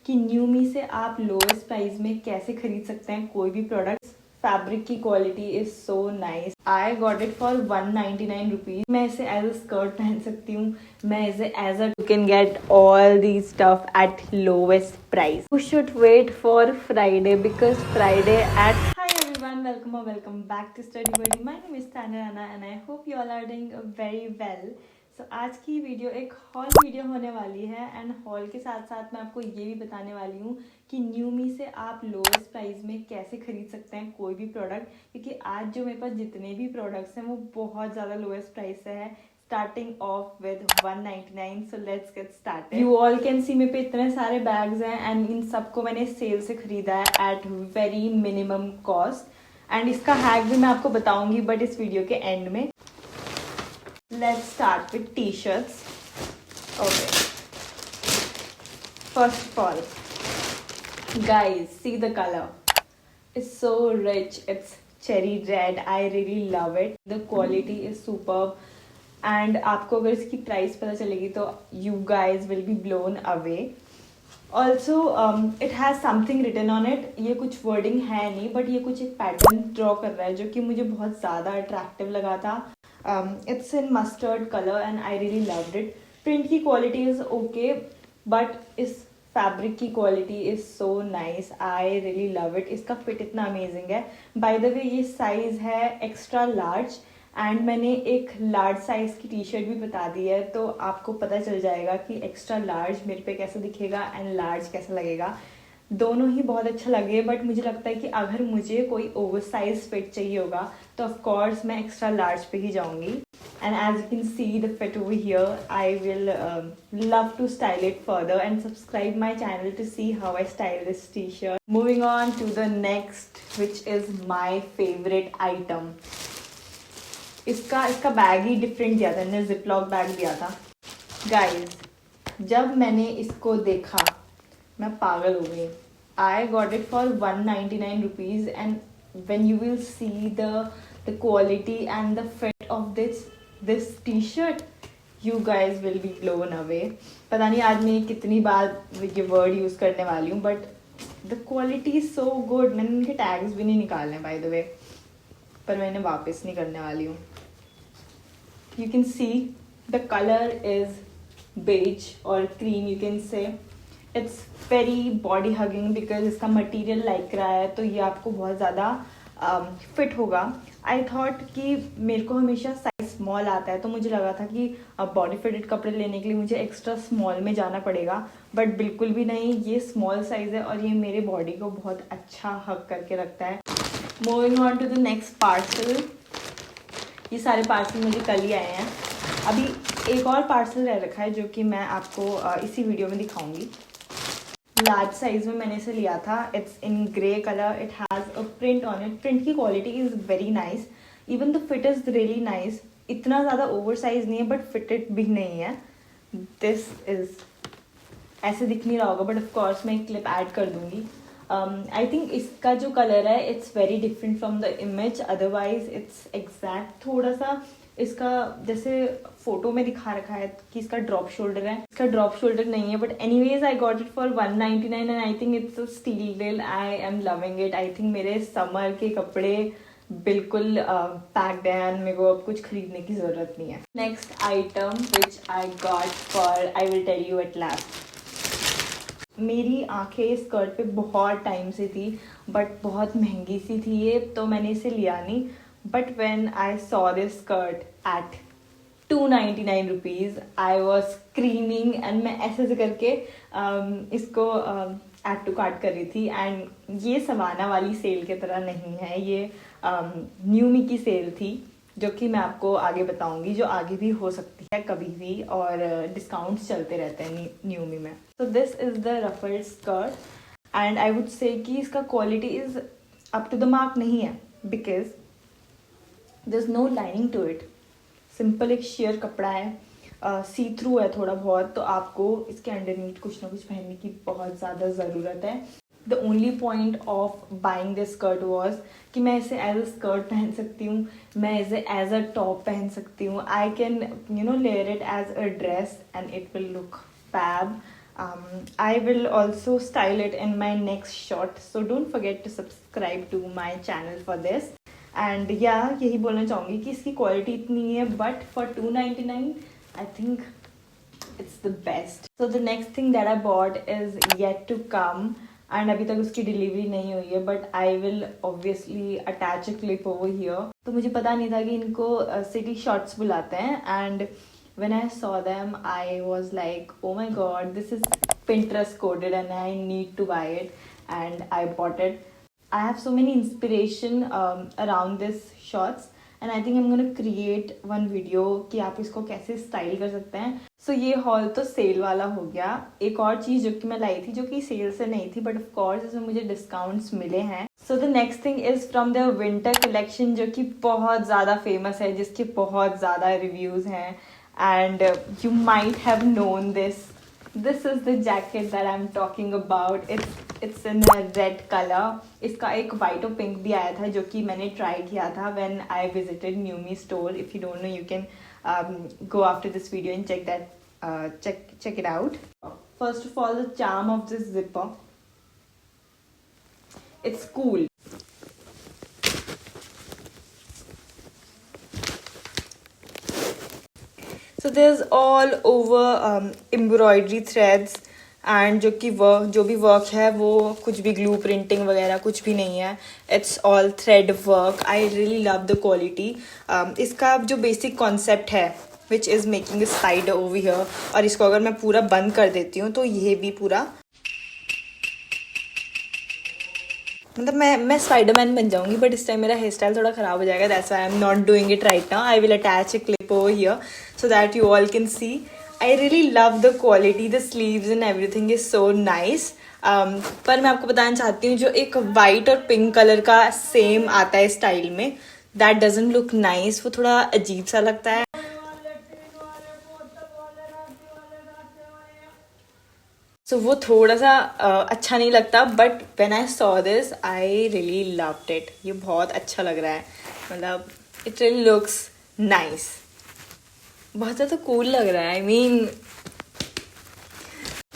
कि न्यूमी से आप लोएस्ट प्राइस में कैसे खरीद सकते हैं कोई भी प्रोडक्ट। फैब्रिक की quality is so nice. I got it for 199 rupees. मैं इसे एज अ स्कर्ट पहन सकती हूँ, मैं इसे as a you can get all the stuff at lowest price. You should wait for Friday because Friday at welcome or welcome back to Study Buddy. My name is Tanya Rana and I hope you all are doing very well. So आज की video एक hall video होने वाली है and hall के साथ साथ मैं आपको ये भी बताने वाली हूँ कि न्यूमी से आप लोएस्ट प्राइस में कैसे खरीद सकते हैं कोई भी प्रोडक्ट, क्योंकि आज जो मेरे पास जितने भी प्रोडक्ट्स हैं वो बहुत ज़्यादा लोएस्ट प्राइस से है, starting of with 199. So let's get started. You all can see मेरे पे इतने सारे बैग्स हैं एंड इन सबको मैंने सेल से खरीदा है at very minimum cost and इसका हैक भी मैं आपको बताऊंगी बट इस वीडियो के एंड में. Let's start with T shirts. Okay, first of all guys, see the color. It's so rich. It's cherry red. I really love it. The quality is superb. And आपको अगर इसकी price पता चलेगी तो you guys will be blown away. Also, it has something written on it. ये कुछ wording है नहीं बट ये कुछ एक पैटर्न ड्रॉ कर रहा है जो कि मुझे बहुत ज़्यादा अट्रैक्टिव लगा था. It's in mustard color and I really loved it. Print की quality is okay but इस फैब्रिक की quality is so nice. I really love it. इसका फिट इतना अमेजिंग है. बाय द वे ये साइज़ है एक्स्ट्रा लार्ज एंड मैंने एक लार्ज साइज़ की टी शर्ट भी बता दी है तो आपको पता चल जाएगा कि एक्स्ट्रा लार्ज मेरे पे कैसा दिखेगा एंड लार्ज कैसा लगेगा. दोनों ही बहुत अच्छा लगे बट मुझे लगता है कि अगर मुझे कोई ओवर साइज फिट चाहिए होगा तो ऑफकोर्स मैं एक्स्ट्रा लार्ज पे ही जाऊँगी. And as you can see the fit over here, I will love to style it further and subscribe my channel to see how I style this t-shirt. Moving on to the next, which is my favorite item. इसका bag ही different दिया था, इन्हें ziplock bag दिया था. Guys, जब मैंने इसको देखा मैं पागल हो गई. I got it for 199 rupees and when you will see the quality and the fit of this t-shirt, you guys will be blown away. पता नहीं आज मैं कितनी बार ये वर्ड यूज़ करने वाली हूँ but the quality is so good. मैंने इनके टैग्स भी नहीं निकालने बाय द वे, पर मैंने वापस नहीं करने वाली हूँ. You can see the colour is beige और cream, you can say it's very body hugging because इसका मटेरियल लाइक रहा है तो ये आपको बहुत ज़्यादा फिट होगा. आई थॉट कि मेरे को हमेशा साइज स्मॉल आता है तो मुझे लगा था कि बॉडी फिटेड कपड़े लेने के लिए मुझे एक्स्ट्रा स्मॉल में जाना पड़ेगा बट बिल्कुल भी नहीं. ये स्मॉल साइज़ है और ये मेरे बॉडी को बहुत अच्छा हग करके रखता है. Moving on to the next parcel. ये सारे पार्सल मुझे कल ही आए हैं. अभी एक और पार्सल रह रखा है जो कि मैं आपको इसी वीडियो में दिखाऊंगी. लार्ज साइज में मैंने इसे लिया था. It's in grey colour. It has a print on it. Print की quality is very nice. Even the fit is really nice. इतना ज़्यादा ओवर साइज नहीं है बट फिटेड भी नहीं है. दिस इज़ ऐसे दिख नहीं रहा होगा बट ऑफकोर्स मैं एक क्लिप ऐड कर दूँगी. आई थिंक इसका जो कलर है it's very different from the image. Otherwise it's exact. थोड़ा सा इसका जैसे फोटो में दिखा रखा है कि इसका ड्रॉप शोल्डर है, इसका ड्रॉप शोल्डर नहीं है but anyways I got it for 199 and I think it's a steal deal. I am loving it. I think मेरे समर के कपड़े बिल्कुल पैक्ड हैं एंड मेरे को अब कुछ खरीदने की ज़रूरत नहीं है. Next item which I got for I will tell you at last. मेरी आंखें इस स्कर्ट पे बहुत टाइम से थी बट बहुत महंगी सी थी ये तो मैंने इसे लिया नहीं. But when I saw this skirt at 299 rupees, I was screaming and मैं ऐसे करके इसको add to cart कर रही थी. एंड ये सवाना वाली सेल की तरह नहीं है, ये न्यूमी की सेल थी जो कि मैं आपको आगे बताऊंगी, जो आगे भी हो सकती है कभी भी और डिस्काउंट्स चलते रहते हैं न्यूमी में. So this is the ruffled skirt and I would say कि इसका quality is up to the mark नहीं है because there's no lining to it. Simple एक शेयर कपड़ा है, सी थ्रू है थोड़ा बहुत तो आपको इसके अंडरनीथ कुछ ना कुछ पहनने की बहुत ज़्यादा ज़रूरत है. The only point of buying this skirt was कि मैं इसे एज अ स्कर्ट पहन सकती हूँ, मैं इसे एज अ टॉप पहन सकती हूँ. I can layer it as a dress and it will look fab. I will also style it in my next shot, so don't forget to subscribe to my channel for this. And yeah, यही बोलना चाहूँगी कि इसकी quality इतनी है, but for 299 I think it's the best. So the next thing that I bought is yet to come, and अभी तक उसकी डिलीवरी नहीं हुई है, but I will obviously attach a clip over here. तो मुझे पता नहीं था कि इनको city shots बुलाते हैं, and when I saw them I was like, oh my god, this is Pinterest coded and I need to buy it, and I bought it. I have so many inspiration around this shots, and I think I'm gonna create one video कि आप इसको कैसे style कर सकते हैं. So ये hall तो cell वाला हो गया. एक और चीज़ जो कि मैं लाई थी जो कि सेल से नहीं थी, बट ऑफ कोर्स इसमें मुझे डिस्काउंट्स मिले हैं. So the next thing is from the winter collection जो कि बहुत ज़्यादा फेमस है, जिसके बहुत ज़्यादा रिव्यूज़ हैं, and you might have known this. This is the jacket that I'm talking about. It's in a red color. इसका एक white और pink भी आया था जो कि मैंने try किया था when I visited Numi store. If you don't know, you can go after this video and check that. Check it out. First of all, the charm of this zipper. It's cool. So there's all over embroidery threads, and जो भी work है वो कुछ भी glue printing वगैरह कुछ भी नहीं है. It's all thread work. I really love the quality. इसका जो बेसिक कॉन्सेप्ट है which is making a side over here, और इसको अगर मैं पूरा बंद कर देती हूँ तो ये भी पूरा, मतलब मैं स्पाइडरमैन बन जाऊंगी, बट इस टाइम मेरा हेयर स्टाइल थोड़ा ख़राब हो जाएगा. That's why I am not doing it right now. I will attach a clip over here so that you all can see. I really love the quality. The sleeves and everything is so nice. पर मैं आपको बताना चाहती हूँ जो एक white और pink colour का सेम आता है स्टाइल में, दैट डजंट लुक नाइस. वो थोड़ा अजीब सा लगता है. सो वो थोड़ा सा अच्छा नहीं लगता, but when I saw this I really loved it. ये बहुत अच्छा लग रहा है, मतलब इट रियली लुक्स नाइस. बहुत ज़्यादा कूल लग रहा है. I mean,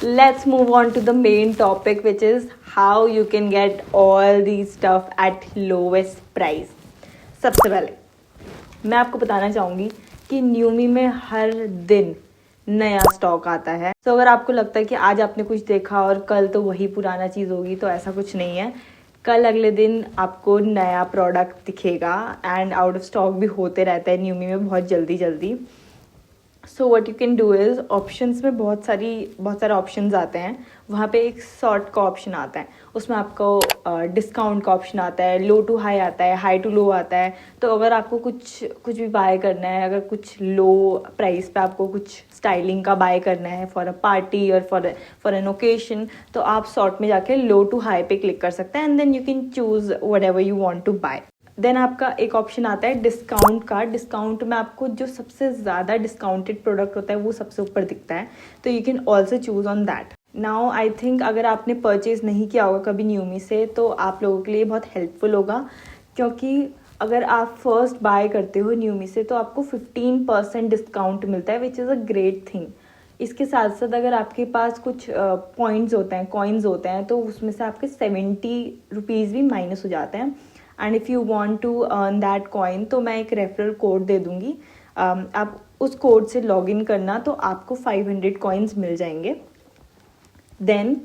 let's move on to the main topic which is how you can get all the stuff at lowest price. सबसे पहले मैं आपको बताना चाहूँगी कि न्यूमी में हर दिन नया स्टॉक आता है. तो अगर आपको लगता है कि आज आपने कुछ देखा और कल तो वही पुराना चीज़ होगी, तो ऐसा कुछ नहीं है. कल अगले दिन आपको नया प्रोडक्ट दिखेगा, एंड आउट ऑफ स्टॉक भी होते रहता है न्यूमी में बहुत जल्दी. So what you can do is, options में बहुत सारे ऑप्शंस आते हैं. वहाँ पे एक सॉर्ट का ऑप्शन आता है, उसमें आपको डिस्काउंट का ऑप्शन आता है, लो टू हाई आता है, हाई टू लो आता है. तो अगर आपको कुछ भी बाय करना है, अगर कुछ लो प्राइस पे आपको कुछ स्टाइलिंग का बाय करना है फॉर अ पार्टी और फॉर एन ओकेशन, तो आप सॉर्ट में जाके लो टू हाई पे क्लिक कर सकते हैं, and then you can choose whatever you want to buy. Then आपका एक ऑप्शन आता है डिस्काउंट का. डिस्काउंट में आपको जो सबसे ज़्यादा डिस्काउंटेड प्रोडक्ट होता है वो सबसे ऊपर दिखता है, तो you can also choose on that. Now I think अगर आपने परचेज़ नहीं किया होगा कभी न्यूमी से, तो आप लोगों के लिए बहुत हेल्पफुल होगा, क्योंकि अगर आप फर्स्ट बाय करते हो न्यूमी से तो आपको 15% डिस्काउंट मिलता है, which is a great thing. इसके साथ साथ अगर आपके पास कुछ पॉइंट्स होते हैं, कॉइन्स होते हैं, तो उसमें से आपके 70 रुपीज़ भी माइनस हो जाते हैं. And if you want to earn that coin, तो मैं एक रेफरल कोड दे दूँगी. आप उस कोड से लॉग इन करना, तो आपको 500 कॉइन्स मिल जाएंगे. देन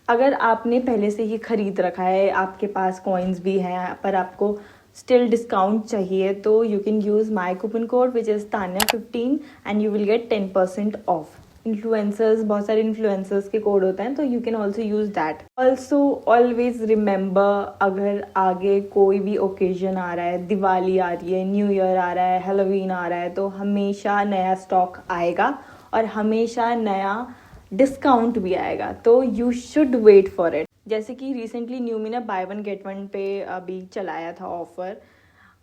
अगर आपने पहले से ही ख़रीद रखा है, आपके पास कॉइन्स भी हैं, पर आपको स्टिल डिस्काउंट चाहिए, तो you can use my coupon code which is तान्या15 and you will get 10% off. Influencers, बहुत सारे इन्फ्लुएंसर्स के कोड होते हैं, तो you can also use that. Also always remember, अगर आगे कोई भी ओकेजन आ रहा है, दिवाली आ रही है, न्यू ईयर आ रहा है, हेलोवीन आ रहा है, तो हमेशा नया स्टॉक आएगा और हमेशा नया डिस्काउंट भी आएगा, तो you should wait for it. जैसे कि रिसेंटली न्यूमी ने बाय वन गेट वन पे अभी चलाया था ऑफर.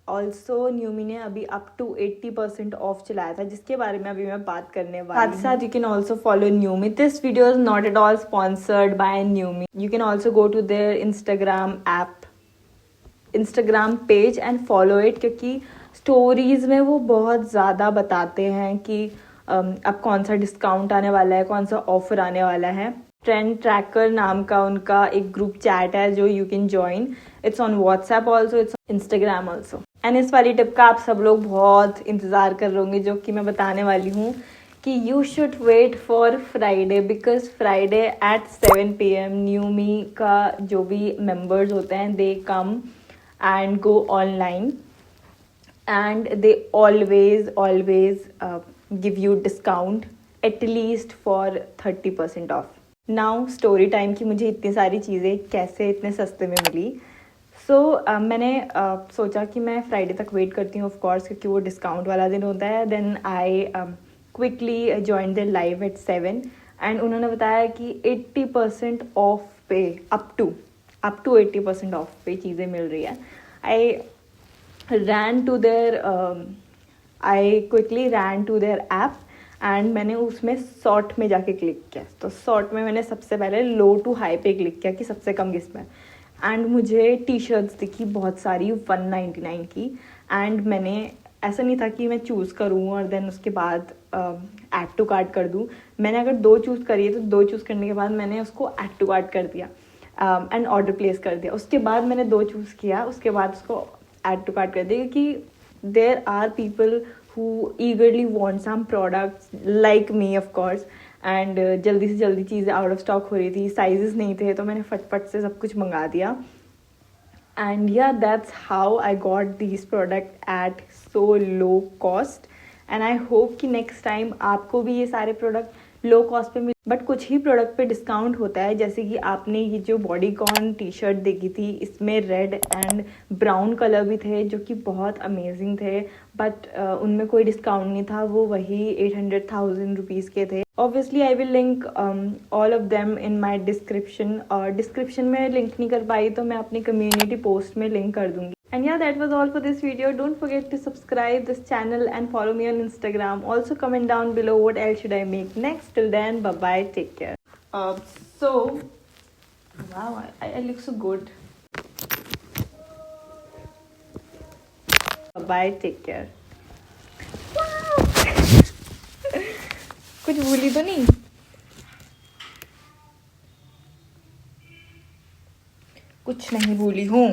ऑल्सो न्यूमी ने अभी अप टू 80% ऑफ चलाया था, जिसके बारे में अभी मैं बात करने वाली हूँ. साथ you can also follow Newme. This video is not at all sponsored by Newme. You can also go to their Instagram page and follow it, क्योंकि स्टोरीज में वो बहुत ज़्यादा बताते हैं कि अब कौन सा डिस्काउंट आने वाला है, कौन सा ऑफर आने वाला है. ट्रेंड ट्रैकर नाम का उनका एक ग्रुप चैट है जो you can join. It's on WhatsApp also, it's Instagram also. And इस वाली टिप का आप सब लोग बहुत इंतज़ार कर रहे होंगे जो कि मैं बताने वाली हूँ कि you should wait for Friday, because Friday at 7 PM Newme का जो भी मेम्बर्स होते हैं they come and go online and they always give you discount at least for 30% off. now story time कि मुझे इतनी सारी चीज़ें कैसे इतने सस्ते में मिली. मैंने सोचा कि मैं फ्राइडे तक वेट करती हूँ ऑफ कोर्स, क्योंकि वो डिस्काउंट वाला दिन होता है. Then I quickly join the live at 7 and उन्होंने बताया कि 80% ऑफ पे अप टू 80% ऑफ पे चीज़ें मिल रही है. I quickly ran to their app and मैंने उसमें सॉर्ट में जाके क्लिक किया. तो सॉर्ट में मैंने सबसे पहले लो टू हाई पे क्लिक किया कि सबसे कम किस में. एंड मुझे टी शर्ट्स दिखी बहुत सारी 199 की. एंड मैंने ऐसा नहीं था कि मैं चूज़ करूँ और देन उसके बाद ऐड टू कार्ट कर दूँ. मैंने अगर 2 चूज़ करी है तो 2 चूज़ करने के बाद मैंने उसको ऐड टू कार्ट कर दिया एंड ऑर्डर प्लेस कर दिया. उसके बाद मैंने 2 चूज़ किया, उसके बाद उसको ऐड टू कार्ट कर दिया, क्योंकि there are people who eagerly want some products like me of course. And जल्दी से जल्दी चीज़ें आउट ऑफ स्टॉक हो रही थी, साइजेस नहीं थे, तो मैंने फटफट से सब कुछ मंगा दिया. एंड या that's how I got these product at so low cost. And I hope कि नेक्स्ट टाइम आपको भी ये सारे प्रोडक्ट लो कॉस्ट पे मिल. बट कुछ ही प्रोडक्ट पे डिस्काउंट होता है, जैसे कि आपने ये जो बॉडीकॉन टी शर्ट देखी थी, इसमें रेड एंड ब्राउन कलर भी थे जो कि बहुत अमेजिंग थे. बट उनमें कोई डिस्काउंट नहीं था, वो वही 800,000 रुपीज़ के थे. Obviously I will link all of them in my description. और डिस्क्रिप्शन में लिंक नहीं कर पाई तो मैं अपनी कम्युनिटी पोस्ट में लिंक कर दूँगी. And yeah, that was all for this video. Don't forget to subscribe this channel and follow me on Instagram. Also comment down below what else should I make next. Till then, bye bye, take care. So wow, I look so good. Bye bye, take care. Wow. कुछ भूली तो नहीं? कुछ नहीं भूली हूँ.